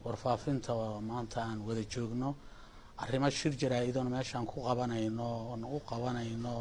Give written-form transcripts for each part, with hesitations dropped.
warfaafinta maanta aan wada joogno arrimo shir jaraa'idon meeshaan ku qabanayno oo u qabanayno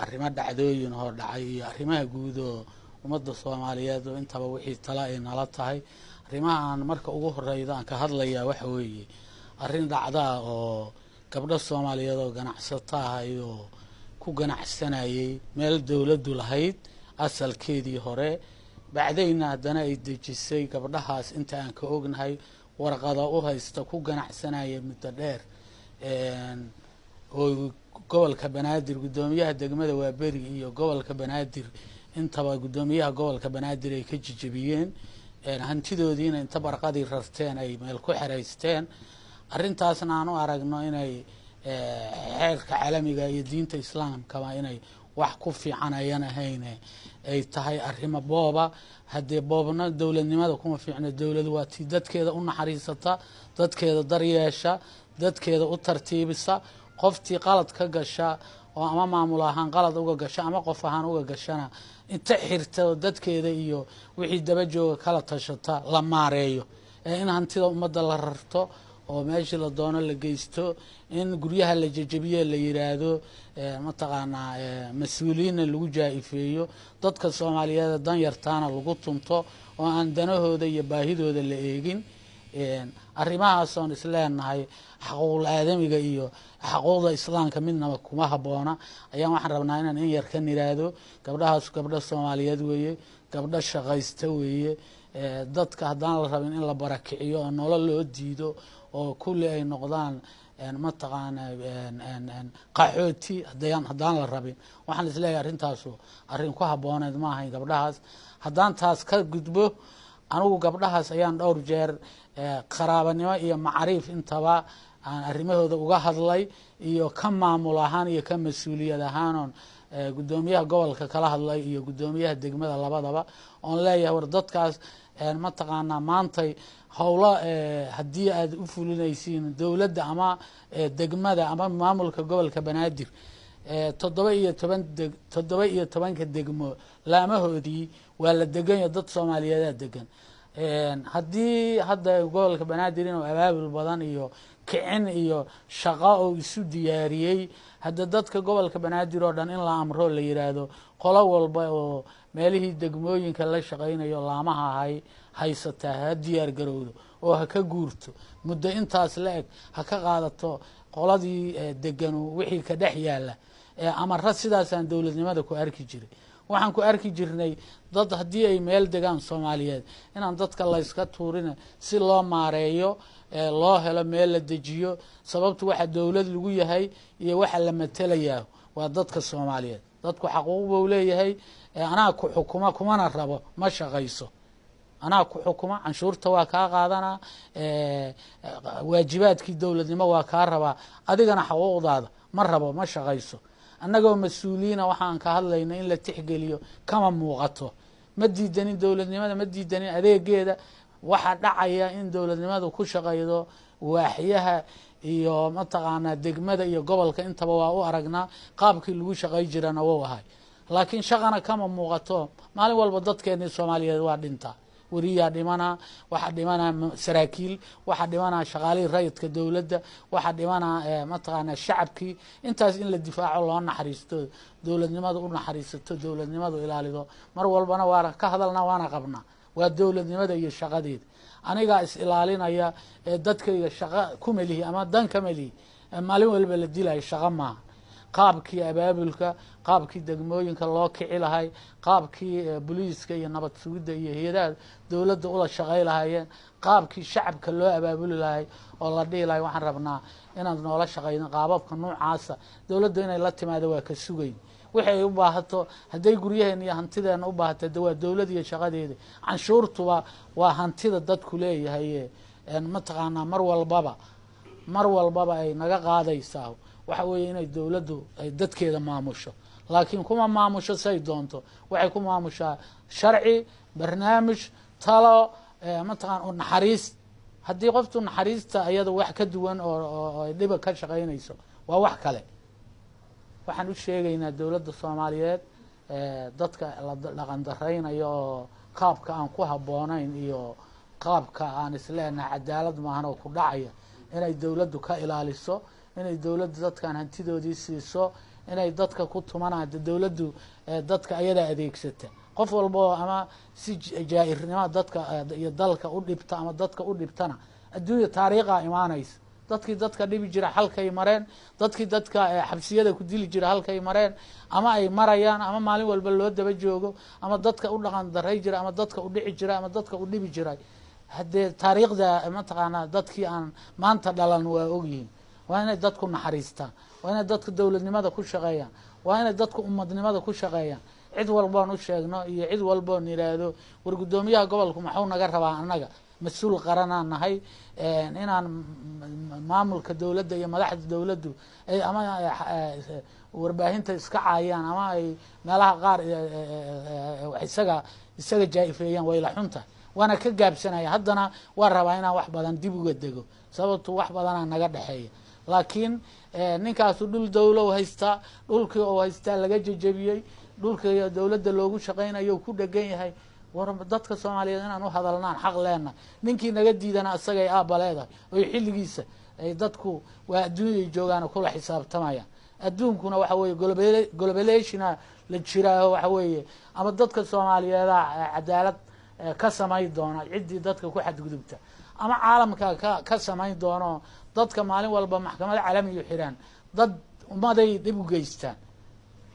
arrimo dhacdooyin hor dhacay iyo arrimaha guud oo ummadda Soomaaliyeed oo intaba wixii tala ay nala tahay arrimahan marka ugu horeyda aan ka hadlayaa waxa weeye arrin dhacda oo gabdho Soomaaliyeed oo ganacsato ah iyo ku ganacsanayay meel dawladdu lahayd asalkeedii hore bacdayna haddana ay dejisay gabdhahaas inta aan ka ognahay warqado u haysta ku ganacsanaya muddo dheer oo gobolka Banaadir gudoomiyaha degmada Waaberi iyo gobolka Banaadir intaba gudoomiyaha gobolka Banaadir ay ka jijibiyeen hantidoodiina inta barqadii rarteen ay meel ku xareysteen arrintaasna aan u aragno inay xeerka caalamiga iyo diinta islaamka inay wax ku fiican ayaan ahayn ay tahay arrimo booba haddii boobna dawladnimada kuma fiicna dawladdu waa tii dadkeeda u naxariisata dadkeeda daryeesha dadkeeda u tartiibisa qoftii qalad ka gasha oo ama maamul ahaan qalad uga gasha ama qof ahaan uga gashana inta xirta dadkeeda iyo wixii daba jooga kala tashata la maareeyo in hantida ummadda la rarto oo meeshii la doono la geysto in guryaha la jajabiyo la yiraahdo mataqaanaa mas'uuliyiin lagu jaa'ifeeyo dadka Soomaaliyeed dan yartaana lagu tunto oo aan danahooda iyo baahidooda la eegin arrimahaas oo isleenahay xaqul aadamiga iyo xaqooda islaamka midnaba kuma haboona ayaan waxaan rabnaa inaan in yar ka niraado gabdhahaas gabdho Soomaaliyeed weeye gabdho shaqaysta weeye dadka haddaan la rabin in la barakiciyo oo nolol loo diido oo kulli ay noqdaan mataqaana qaxooti haddaan la rabin waxaan isleeyahay arrintaas arrin ku habooneed ma ahayn gabdhahaas haddaan taas ka gudbo anigu gabdhahaas ayaan dhowr jeer qaraabanimo iyo macriif intaba aan arrimahooda uga hadlay iyo ka maamul ahaan iyo ka mas'uuliyad ahaan gudoomiyaha gobolka kala hadlay iyo gudoomiyaha degmada labadaba oon leeyahay war dadkaas mataqaanaa maantay howlo haddii aad u fulinaysiin dawladda ama degmada ama maamulka gobolka Banaadir 17 degmo laamahoodii waa la degan dad Soomaaliyeed degan haddii hadda gobolka Banaadir inuu abaabul badan iyo kicin iyo shaqo oo isu diyaariyay hadda dadka gobolka Banaadir oo dhan in la amro la yiraahdo qolo walba oo meelihii degmooyinka la shaqeynayo laamaha haysataa diyaar garowdo oo ha ka guurto muddo intaas la eg ha ka qaadato qoladii degan wixii ka dhex yaala amarra sidaasaan dawladnimada ku arki jiray waxaan ku arki jirnay dad haddii ay meel degaan Soomaaliyeed inaan dadka la iska tuurin si loo maareeyo loo helo meel la dejiyo sababtu waxa dawlad lagu yahay iyo waxa la matalayaa waa dadka Soomaaliyeed dadku xaquuq u leeyahay anaa ku xukuma kumana rabo ma shaqayso anaa ku xukuma canshuurta waa ka qaadana waajibaadkii dawladnimo waa ka raba adigana xaquuqdaada ma rabo ma shaqayso annagoo mas'uuliyiina waxaan ka hadlaynaa in la tixgeliyo kama muuqato ma diidanin dawladnimada ma diidanin adeegeeda waxa dhacaya in dawladnimadu ku shaqaydo waaxiyaha iyo mataqaanaa degmada iyo gobolka intaba waa u aragnaa qaabkii lagu shaqay jirana wuu ahay laakiin shaqana kama muuqato maalin walba dadkeena Soomaaliyeed waa dhinta wariya dhimana waxa dhimana saraakiil waxa dhimana shaqaale rayidka dawladda waxa dhimana mataqaanaa shacabkii intaas in la difaaco loo naxariisto dawladnimadu u naxariisto dawladnimadu ilaalido mar walbana waa ka hadalna waana qabna waa dawladnimada iyo shaqadeeda aniga is ilaalinaya dadkayga shaqo ku melihi ama dan ka melihi maalin walba la dilay shaqo ma qaabkii abaabulka qaabkii degmooyinka loo kici lahay qaabkii booliiska iyo nabad sugidda iyo hay'adaha dawladda ula shaqay lahaayeen qaabkii shacabka loo abaabuli lahay oo la dhiilay waxaan rabnaa inaan noola shaqeyno qaababka noocaasa dawladda inay la timaado waa ka sugay waxay u baahato haday guryaheena iyo hantideena u baahato waa dawlad iyo shaqadeeda canshuurtuba waa hantida dadku leeyahay mataqaanaa mar walbaba ay naga qaadaysaa waxa weeye inay dawladdu ay dadkeeda maamusho laakiin kuma maamusho say doonto waxay ku maamushaa sharci barnaamij talo mataqaan naxariis haddii qoftu naxariista ayada wax ka duwan oo dhiba ka shaqeynayso waa wax kale waxaan u sheegaynaa dawladda Soomaaliyeed dadka la dhaqan dareynayo qaabka aan ku haboonayn iyo qaabka aan isleenahay cadaalad maahan oo ku dhacaya inay dawladdu ka ilaaliso inay dawladdu dadkan hantidoodii siiso inay dadka ku tumanaan dawladdu dadka ayada adeegsata qof walba ama si jaairnimo dadka iyo dalka u dhibta ama dadka u dhibtana adduunka taariikha imaanaysa dadka dhibi jira halkay mareen dadka xabsiyada ku dili jira halkay mareen ama ay marayaan ama maalin walba loo daba joogo ama dadka u dhaqan daray jira ama dadka u dhici jira ama dadka u dhibi jiray haddee taariikhda mataqaanaa dadkii aan maanta dhalan waa ogyihiin waa inay dadku naxariistaan waa inay dadku dawladnimada ku shaqeeyaan waa inay dadku ummadnimada ku shaqeeyaan cid walboon u sheegno iyo cid walboon yidhaahdo war guddoomiyaha gobolku maxuu naga rabaa annaga mas-uul qaranaan nahay inaan maamulka dawladda iyo madaxda dawladdu ama warbaahinta iska caayaan ama ay meelaha qaar isaga jaa-ifeeyaan wayla xunta waana ka gaabsanaya haddana waa rabaa inaan wax badan dib uga dego sababtu wax badanaa naga dhexeeya laakiin ninkaasu dhul dawlo haystaa dhulkii oo haystaa laga jejebiyey dhulkii dawladda loogu shaqaynayo ku dhegan yahay war dadka soomaaliyeed inaan u hadalnaan xaq leena ninkii naga diidana isagay aabba leedahay oy xilligiisa ay dadku waa adduunyay joogaan kula xisaabtamayaan adduunkuna waxa weeye globalationaa la jiraaho waxa weeye ama dadka soomaaliyeeda cadaalad ka samayn doona ciddii dadka ku xadgudubta ama caalamka ka samayn doono dadka maalin walba maxkamad caalamiyu xiraan dad ummaday dhib u geystaan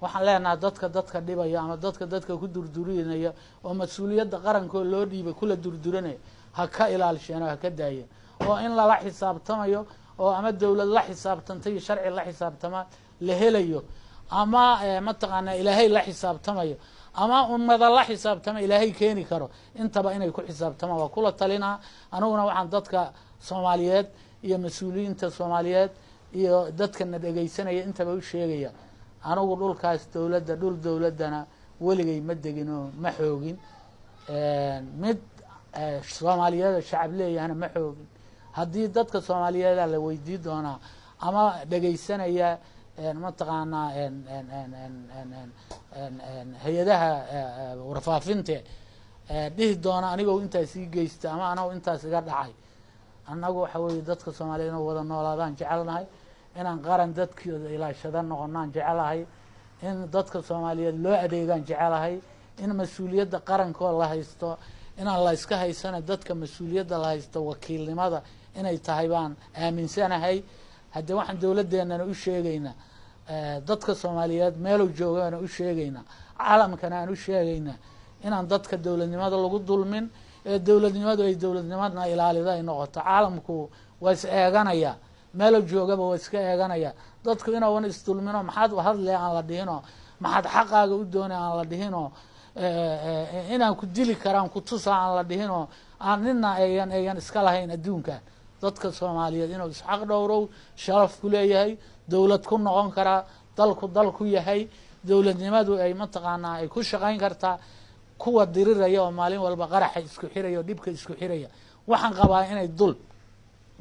waxaan leenaha dadka dhibaya ama dadka ku durdurinaya oo mas-uuliyadda qarankoo loo dhiibay kula durduranaya ha ka ilaalisheen oo ha ka daayeen oo in lala xisaabtamayo oo ama dawlad la xisaabtanta iyo sharci la xisaabtama la helayo ama mataqaanaa ilaahay la xisaabtamayo ama ummada la xisaabtama ilaahay keeni karo intaba inay ku xisaabtamaan waa kula talinaa aniguna waxaan dadka soomaaliyeed iyo mas-uuliyiinta soomaaliyeed iyo dadkana dhegaysanaya intaba u sheegaya anigu dhulkaas dhul dawladdana weligay ma degin oo ma xoogin mid soomaaliyeeda shacab leeyahana ma xoogin haddii dadka soomaaliyeeda la weydii doonaa ama dhegaysanaya mataqaanaa hay-adaha warfaafinta dhihi doona anigoo intaas ii geysta ama anago intaas iga dhacay annagu waxa weeye dadka soomaaliyeed inuu wada noolaadaan jecelnahay inaan qaran dadkooda ilaashada noqonaan jecelahay in dadka soomaaliyeed loo adeegaan jecelahay in mas-uuliyadda qarankoo la haysto inaan la iska haysana dadka mas-uuliyadda la haysto wakiilnimada inay tahay baan aaminsanahay haddii waxaan dawladdeenana u sheegaynaa dadka soomaaliyeed meelow joogaana u sheegaynaa caalamkana aan u sheegaynaa inaan dadka dawladnimada lagu dulmin ee dawladnimadu ay dawladnimadna ilaalida ay noqoto caalamku waa is eeganaya meelow joogaba waa iska eeganaya dadku inaawan isdulmino maxaad hadle aan la dhihinoo maxaad xaqaaga u doonay aan la dhihinoo inaan ku dili karaan kutusa aan la dhihinoo aan nina ayan iska lahayn adduunkan dadka soomaaliyeed inuu isxaq dhowrow sharaf ku leeyahay dawlad ku noqon karaa dal ku yahay dawladnimadu ay mataqaanaa ay ku shaqayn kartaa kuwa diriraya oo maalin walba qaraxa isku xiraya oo dhibka isku xiraya waxaan qabaa inay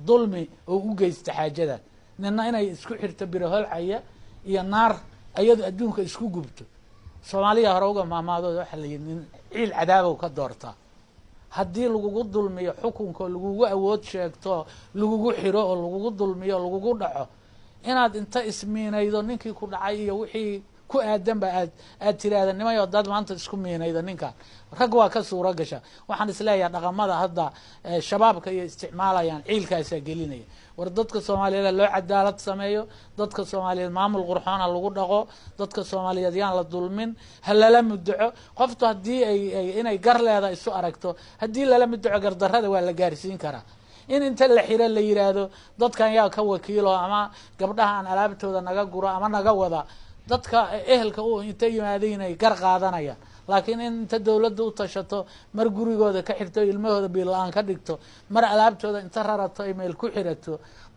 dulmi oo u geysta xaajada nina inay isku xirto biraholcaya iyo naar ayadu adduunka isku gubto soomaaliya hore uga maamaadooda waxaa la yidhi nin ciil cadaabow ka doortaa haddii lagugu dulmiyo xukunka lagugu awood sheegto lagugu xiro oo lagugu dulmiyo o lagugu dhaco inaad inta ismiinaydo ninkii ku dhacay iyo wixii ku aadanba aad tiraahda nimayo dad maanta isku miinayda ninkan rag waa ka suuro gasha waxaan isleeyahay dhaqamada hadda shabaabka iyo isticmaalayaan ciilkaasaa gelinaya war dadka soomaaliyeed loo cadaalad sameeyo dadka soomaaliyeed maamul qurxoona lagu dhaqo dadka soomaaliyeed yaan la dulmin ha lala mudaco qoftu haddii inay gar leeda isu aragto haddii lala mudaco gardarrada waa la gaarsiin karaa in inta la xiro la yidhaahdo dadkan yaa ka wakiilo ama gabdhahaan alaabtooda naga guro ama naga wada dadka ehelka u inta yimaadeen inay gar qaadanayaan laakiin in inta dawladda u tashato mar gurigooda ka xirto ilmahooda biil-aan ka dhigto mar alaabtooda inta rarato ay meel ku xirato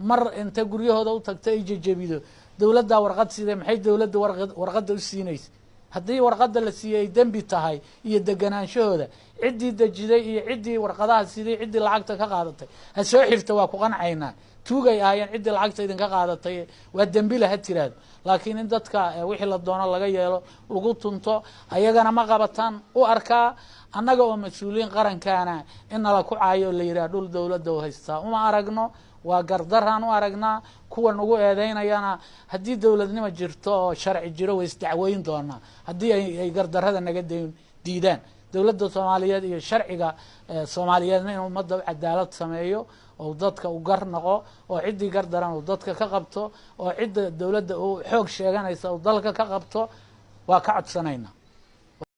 mar inta guryahooda u tagto ay jejebido dawladdaa warqad sidee maxay dawladda warqadda u siinaysa haddii warqadda la siiyey ay dembi tahay iyo deganaanshahooda ciddii dejiday iyo ciddii warqadaha sidii ciddii lacagta ka qaadatay ha soo xirta waa ku qancaynaa tuugay ahaayeen ciddii lacagta idinka qaadatay waa dembile ha tiraado laakiin in dadka wixii la doono laga yeelo lagu tunto ayagana ma qabataan u arkaa annaga oo mas-uuliyiin qarankaana in nala ku caayo la yidhaha dhul dowladda u haystaa uma aragno waa gardaraan u aragnaa kuwan ugu eedeynayana haddii dowladnimo jirto oo sharci jiro way isdacweyn doonaa haddii ay gardarrada naga diidaan dowladda soomaaliyeed iyo sharciga soomaaliyeedna inuu ummadda cadaalad sameeyo oo dadka u gar noqo oo ciddii gardaran uu dadka ka qabto oo cidda dowladda uu xoog sheeganaysa uu dalka ka qabto waa ka codsanayna